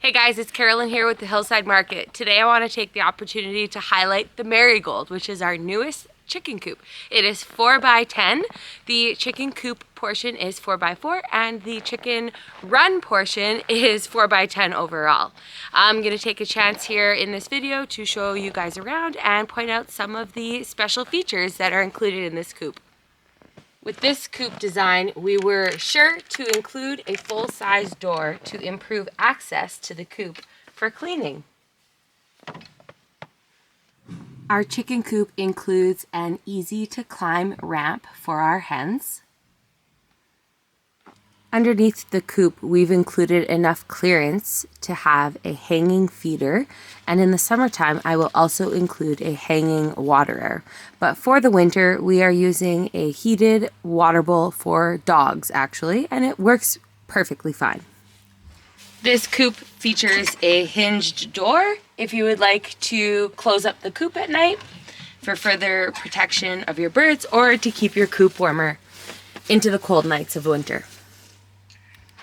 Hey guys, it's Carolyn here with the Hillside Market. Today I want to take the opportunity to highlight the Marigold, which is our newest chicken coop. It is 4x10. The chicken coop portion is 4x4 and the chicken run portion is 4x10 overall. I'm going to take a chance here in this video to show you guys around and point out some of the special features that are included in this coop. With this coop design, we were sure to include a full-size door to improve access to the coop for cleaning. Our chicken coop includes an easy-to-climb ramp for our hens. Underneath the coop, we've included enough clearance to have a hanging feeder, and in the summertime, I will also include a hanging waterer. But for the winter, we are using a heated water bowl for dogs, actually, and it works perfectly fine. This coop features a hinged door if you would like to close up the coop at night for further protection of your birds or to keep your coop warmer into the cold nights of winter.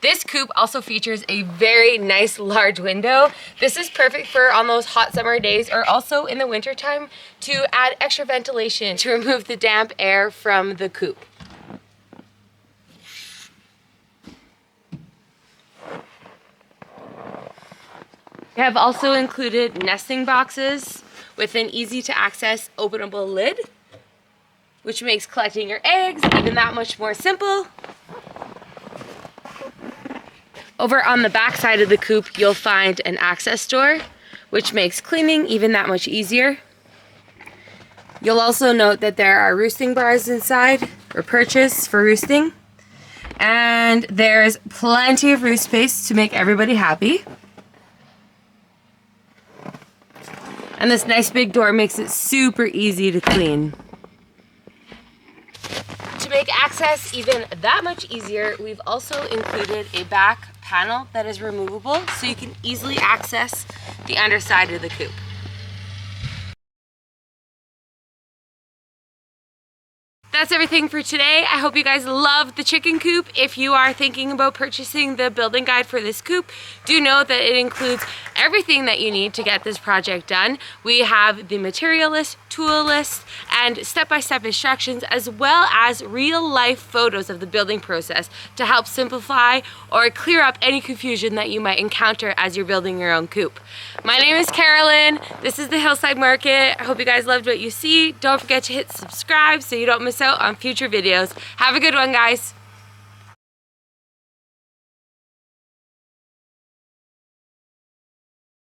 This coop also features a very nice large window. This is perfect for on those hot summer days or also in the winter time to add extra ventilation to remove the damp air from the coop. We have also included nesting boxes with an easy to access openable lid, which makes collecting your eggs even that much more simple. Over on the back side of the coop, you'll find an access door, which makes cleaning even that much easier. You'll also note that there are roosting bars inside, or perches for roosting. And there's plenty of roost space to make everybody happy. And this nice big door makes it super easy to clean. To make access even that much easier, we've also included a back panel that is removable so you can easily access the underside of the coop. That's everything for today. I hope you guys love the chicken coop. If you are thinking about purchasing the building guide for this coop, do know that it includes everything that you need to get this project done. We have the material list, tool list, and step-by-step instructions, as well as real-life photos of the building process to help simplify or clear up any confusion that you might encounter as you're building your own coop. My name is Carolyn. This is the Hillside Market. I hope you guys loved what you see. Don't forget to hit subscribe so you don't miss out on future videos. Have a good one, guys.